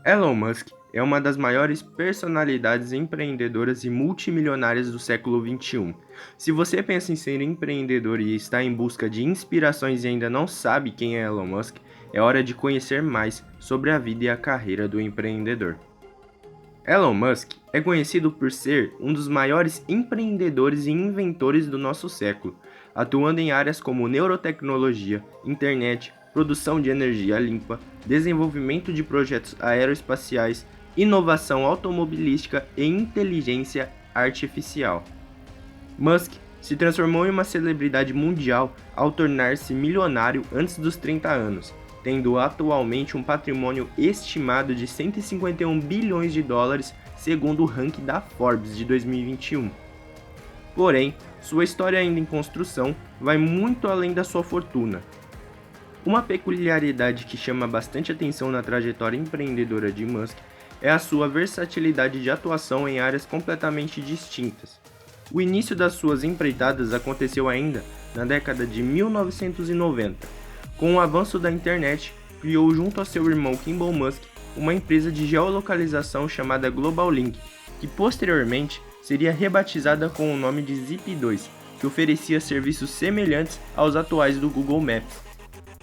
Elon Musk é uma das maiores personalidades empreendedoras e multimilionárias do século XXI. Se você pensa em ser empreendedor e está em busca de inspirações e ainda não sabe quem é Elon Musk, é hora de conhecer mais sobre a vida e a carreira do empreendedor. Elon Musk é conhecido por ser um dos maiores empreendedores e inventores do nosso século, atuando em áreas como neurotecnologia, internet, produção de energia limpa, desenvolvimento de projetos aeroespaciais, inovação automobilística e inteligência artificial. Musk se transformou em uma celebridade mundial ao tornar-se milionário antes dos 30 anos, tendo atualmente um patrimônio estimado de 151 bilhões de dólares, segundo o ranking da Forbes de 2021. Porém, sua história ainda em construção vai muito além da sua fortuna. Uma peculiaridade que chama bastante atenção na trajetória empreendedora de Musk é a sua versatilidade de atuação em áreas completamente distintas. O início das suas empreitadas aconteceu ainda na década de 1990. Com o avanço da internet, criou junto a seu irmão Kimball Musk uma empresa de geolocalização chamada Global Link, que posteriormente seria rebatizada com o nome de Zip2, que oferecia serviços semelhantes aos atuais do Google Maps.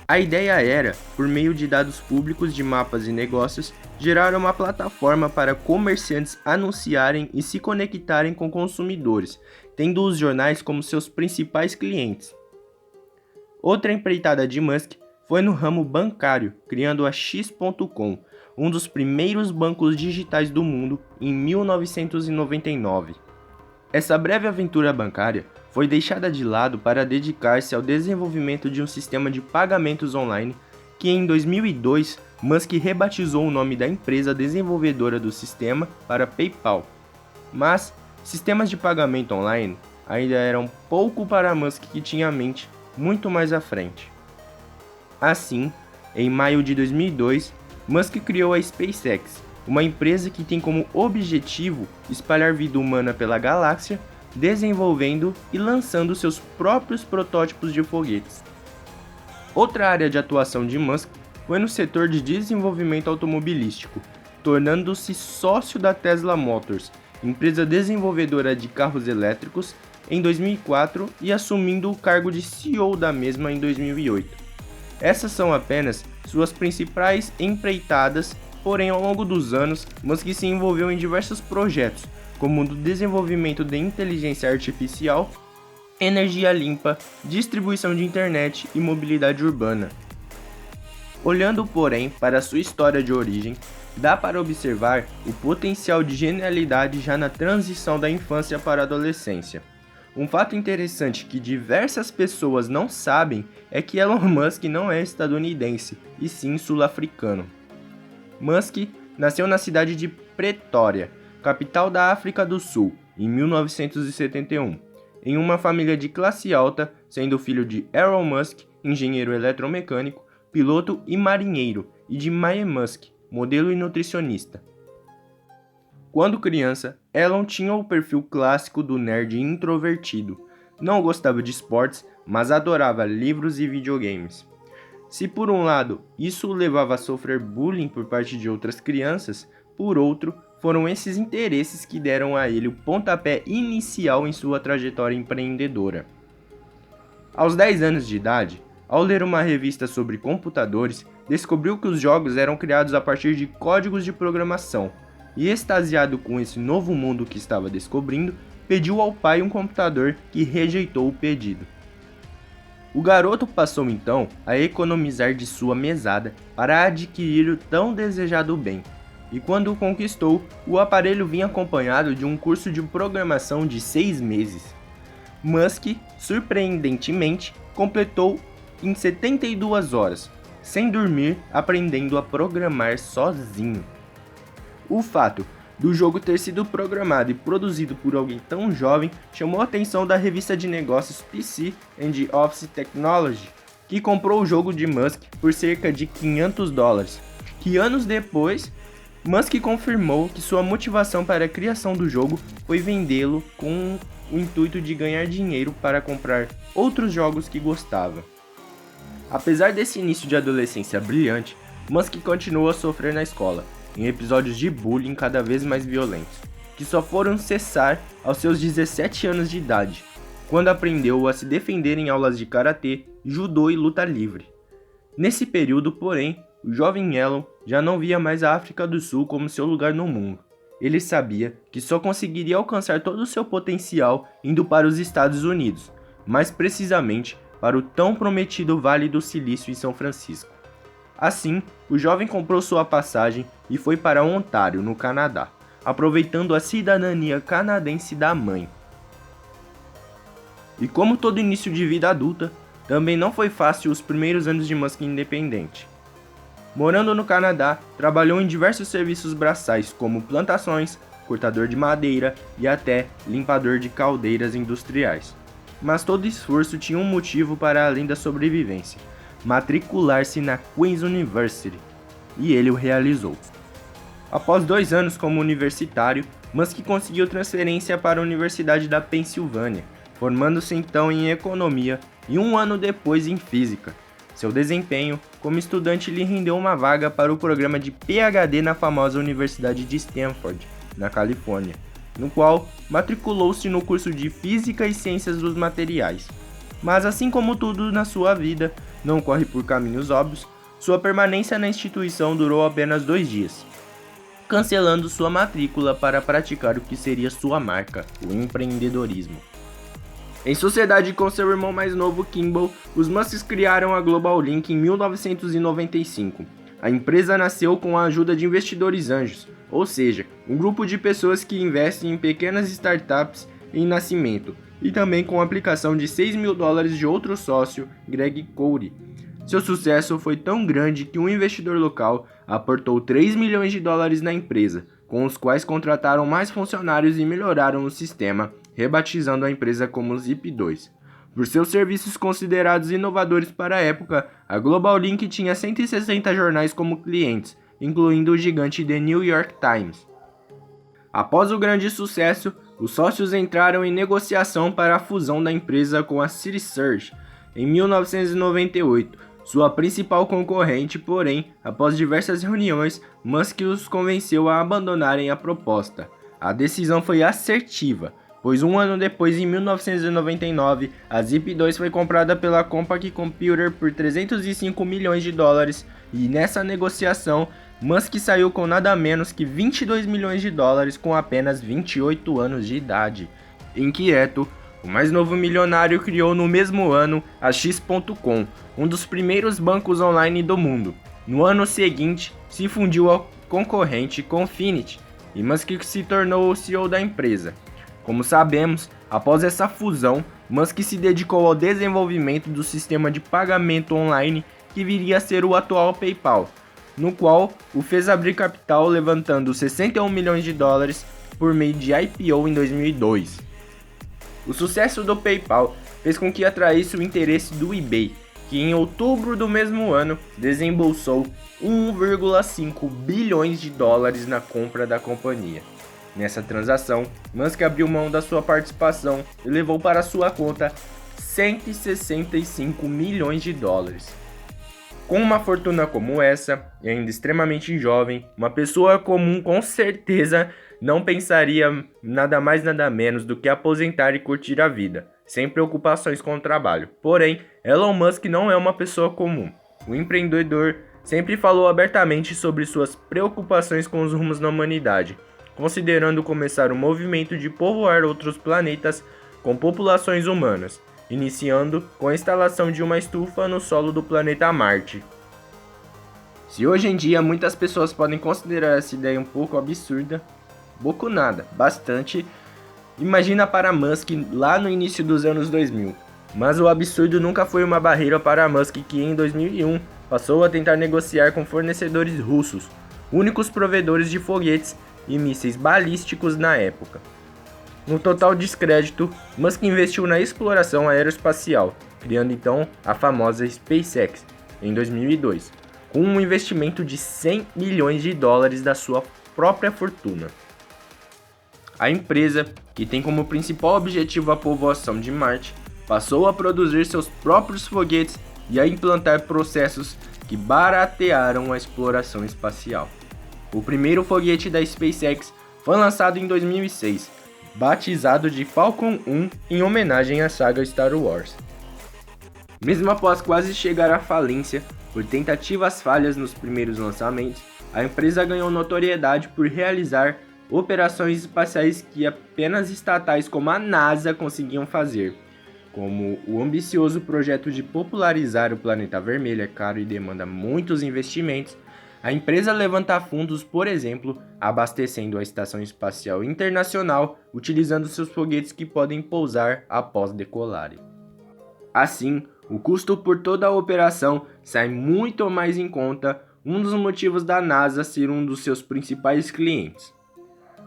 A ideia era, por meio de dados públicos de mapas e negócios, gerar uma plataforma para comerciantes anunciarem e se conectarem com consumidores, tendo os jornais como seus principais clientes. Outra empreitada de Musk foi no ramo bancário, criando a X.com, um dos primeiros bancos digitais do mundo, em 1999. Essa breve aventura bancária foi deixada de lado para dedicar-se ao desenvolvimento de um sistema de pagamentos online que em 2002 Musk rebatizou o nome da empresa desenvolvedora do sistema para PayPal. Mas sistemas de pagamento online ainda eram pouco para Musk, que tinha a mente muito mais à frente. Assim, em maio de 2002, Musk criou a SpaceX, uma empresa que tem como objetivo espalhar vida humana pela galáxia, desenvolvendo e lançando seus próprios protótipos de foguetes. Outra área de atuação de Musk foi no setor de desenvolvimento automobilístico, tornando-se sócio da Tesla Motors, empresa desenvolvedora de carros elétricos, em 2004 e assumindo o cargo de CEO da mesma em 2008. Essas são apenas suas principais empreitadas. Porém, ao longo dos anos, Musk se envolveu em diversos projetos, como o do desenvolvimento de inteligência artificial, energia limpa, distribuição de internet e mobilidade urbana. Olhando, porém, para sua história de origem, dá para observar o potencial de genialidade já na transição da infância para a adolescência. Um fato interessante que diversas pessoas não sabem é que Elon Musk não é estadunidense, e sim sul-africano. Musk nasceu na cidade de Pretória, capital da África do Sul, em 1971, em uma família de classe alta, sendo filho de Elon Musk, engenheiro eletromecânico, piloto e marinheiro, e de Mae Musk, modelo e nutricionista. Quando criança, Elon tinha o perfil clássico do nerd introvertido. Não gostava de esportes, mas adorava livros e videogames. Se por um lado isso o levava a sofrer bullying por parte de outras crianças, por outro, foram esses interesses que deram a ele o pontapé inicial em sua trajetória empreendedora. Aos 10 anos de idade, ao ler uma revista sobre computadores, descobriu que os jogos eram criados a partir de códigos de programação, e extasiado com esse novo mundo que estava descobrindo, pediu ao pai um computador, que rejeitou o pedido. O garoto passou então a economizar de sua mesada para adquirir o tão desejado bem, e quando o conquistou, o aparelho vinha acompanhado de um curso de programação de 6 meses. Musk, surpreendentemente, completou em 72 horas, sem dormir, aprendendo a programar sozinho. O fato do jogo ter sido programado e produzido por alguém tão jovem chamou a atenção da revista de negócios PC and Office Technology, que comprou o jogo de Musk por cerca de $500, que anos depois, Musk confirmou que sua motivação para a criação do jogo foi vendê-lo com o intuito de ganhar dinheiro para comprar outros jogos que gostava. Apesar desse início de adolescência brilhante, Musk continuou a sofrer na escola, em episódios de bullying cada vez mais violentos, que só foram cessar aos seus 17 anos de idade, quando aprendeu a se defender em aulas de karatê, judô e luta livre. Nesse período, porém, o jovem Elon já não via mais a África do Sul como seu lugar no mundo. Ele sabia que só conseguiria alcançar todo o seu potencial indo para os Estados Unidos, mais precisamente para o tão prometido Vale do Silício em São Francisco. Assim, o jovem comprou sua passagem e foi para Ontário, no Canadá, aproveitando a cidadania canadense da mãe. E como todo início de vida adulta, também não foi fácil os primeiros anos de Musk independente. Morando no Canadá, trabalhou em diversos serviços braçais como plantações, cortador de madeira e até limpador de caldeiras industriais. Mas todo esforço tinha um motivo para além da sobrevivência: matricular-se na Queen's University, e ele o realizou. Após 2 anos como universitário, Musk conseguiu transferência para a Universidade da Pensilvânia, formando-se então em economia e 1 ano depois em física. Seu desempenho como estudante lhe rendeu uma vaga para o programa de PhD na famosa Universidade de Stanford, na Califórnia, no qual matriculou-se no curso de Física e Ciências dos Materiais. Mas assim como tudo na sua vida, não corre por caminhos óbvios, sua permanência na instituição durou apenas 2 dias, cancelando sua matrícula para praticar o que seria sua marca, o empreendedorismo. Em sociedade com seu irmão mais novo, Kimball, os Musks criaram a Global Link em 1995. A empresa nasceu com a ajuda de investidores anjos, ou seja, um grupo de pessoas que investem em pequenas startups em nascimento, e também com a aplicação de $6 mil de outro sócio, Greg Cory. Seu sucesso foi tão grande que um investidor local aportou $3 milhões na empresa, com os quais contrataram mais funcionários e melhoraram o sistema, rebatizando a empresa como Zip2. Por seus serviços considerados inovadores para a época, a Global Link tinha 160 jornais como clientes, incluindo o gigante The New York Times. Após o grande sucesso, os sócios entraram em negociação para a fusão da empresa com a CitySearch em 1998, sua principal concorrente, porém, após diversas reuniões, Musk os convenceu a abandonarem a proposta. A decisão foi assertiva, pois 1 ano depois, em 1999, a Zip2 foi comprada pela Compaq Computer por $305 milhões, e nessa negociação, Musk saiu com nada menos que $22 milhões com apenas 28 anos de idade. Inquieto, o mais novo milionário criou no mesmo ano a X.com, um dos primeiros bancos online do mundo. No ano seguinte, se fundiu ao concorrente Confinity, e Musk se tornou o CEO da empresa. Como sabemos, após essa fusão, Musk se dedicou ao desenvolvimento do sistema de pagamento online que viria a ser o atual PayPal, no qual o fez abrir capital levantando $61 milhões por meio de IPO em 2002. O sucesso do PayPal fez com que atraísse o interesse do eBay, que em outubro do mesmo ano desembolsou $1,5 bilhões na compra da companhia. Nessa transação, Musk abriu mão da sua participação e levou para sua conta $165 milhões. Com uma fortuna como essa, e ainda extremamente jovem, uma pessoa comum com certeza não pensaria nada mais nada menos do que aposentar e curtir a vida, sem preocupações com o trabalho. Porém, Elon Musk não é uma pessoa comum. O empreendedor sempre falou abertamente sobre suas preocupações com os rumos da humanidade, considerando começar um movimento de povoar outros planetas com populações humanas, iniciando com a instalação de uma estufa no solo do planeta Marte. Se hoje em dia muitas pessoas podem considerar essa ideia um pouco absurda, pouco nada, bastante, imagina para Musk lá no início dos anos 2000. Mas o absurdo nunca foi uma barreira para Musk, que em 2001 passou a tentar negociar com fornecedores russos, únicos provedores de foguetes e mísseis balísticos na época. No total descrédito, Musk investiu na exploração aeroespacial, criando então a famosa SpaceX em 2002, com um investimento de $100 milhões da sua própria fortuna. A empresa, que tem como principal objetivo a povoação de Marte, passou a produzir seus próprios foguetes e a implantar processos que baratearam a exploração espacial. O primeiro foguete da SpaceX foi lançado em 2006, batizado de Falcon 1 em homenagem à saga Star Wars. Mesmo após quase chegar à falência por tentativas falhas nos primeiros lançamentos, a empresa ganhou notoriedade por realizar operações espaciais que apenas estatais como a NASA conseguiam fazer, como o ambicioso projeto de popularizar o planeta vermelho, é caro e demanda muitos investimentos. A empresa levanta fundos, por exemplo, abastecendo a Estação Espacial Internacional, utilizando seus foguetes que podem pousar após decolarem. Assim, o custo por toda a operação sai muito mais em conta, um dos motivos da NASA ser um dos seus principais clientes.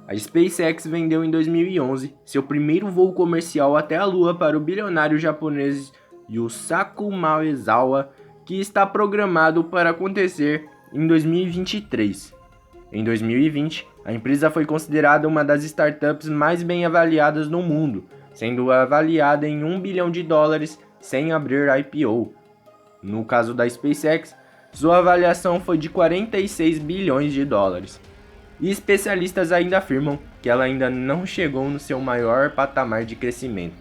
A SpaceX vendeu em 2011 seu primeiro voo comercial até a Lua para o bilionário japonês Yusaku Maezawa, que está programado para acontecer em 2023. Em 2020, a empresa foi considerada uma das startups mais bem avaliadas no mundo, sendo avaliada em $1 bilhão sem abrir IPO. No caso da SpaceX, sua avaliação foi de $46 bilhões. E especialistas ainda afirmam que ela ainda não chegou no seu maior patamar de crescimento.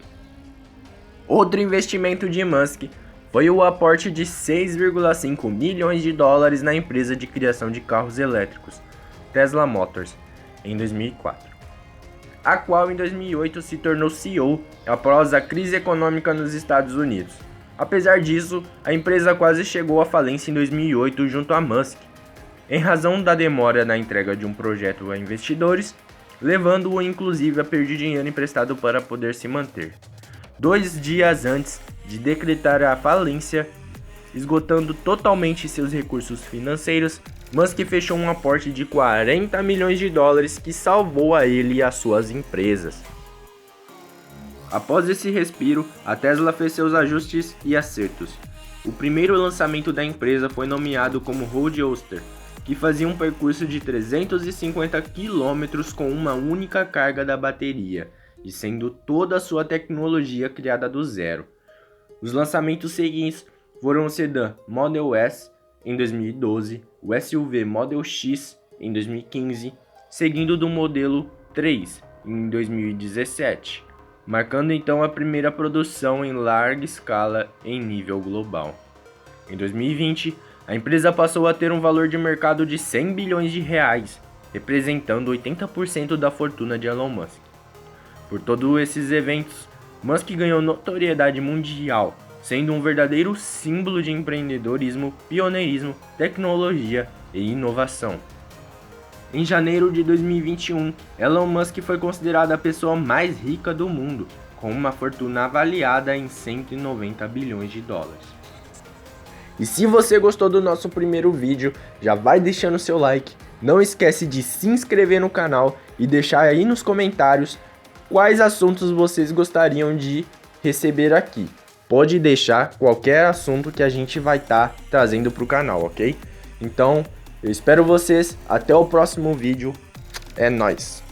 Outro investimento de Musk foi o aporte de $6,5 milhões na empresa de criação de carros elétricos, Tesla Motors, em 2004, a qual em 2008 se tornou CEO após a crise econômica nos Estados Unidos. Apesar disso, a empresa quase chegou à falência em 2008 junto a Musk, em razão da demora na entrega de um projeto a investidores, levando-o inclusive a perder dinheiro emprestado para poder se manter. 2 dias antes de decretar a falência, esgotando totalmente seus recursos financeiros, Musk fechou um aporte de $40 milhões que salvou a ele e as suas empresas. Após esse respiro, a Tesla fez seus ajustes e acertos. O primeiro lançamento da empresa foi nomeado como Roadster, que fazia um percurso de 350 km com uma única carga da bateria, e sendo toda a sua tecnologia criada do zero. Os lançamentos seguintes foram o sedã Model S em 2012, o SUV Model X em 2015, seguindo do modelo 3 em 2017, marcando então a primeira produção em larga escala em nível global. Em 2020, a empresa passou a ter um valor de mercado de R$100 bilhões, representando 80% da fortuna de Elon Musk. Por todos esses eventos, Musk ganhou notoriedade mundial, sendo um verdadeiro símbolo de empreendedorismo, pioneirismo, tecnologia e inovação. Em janeiro de 2021, Elon Musk foi considerada a pessoa mais rica do mundo, com uma fortuna avaliada em $190 bilhões. E se você gostou do nosso primeiro vídeo, já vai deixando seu like, não esquece de se inscrever no canal e deixar aí nos comentários quais assuntos vocês gostariam de receber aqui. Pode deixar qualquer assunto que a gente vai estar trazendo para o canal, ok? Então, eu espero vocês, até o próximo vídeo, é nóis!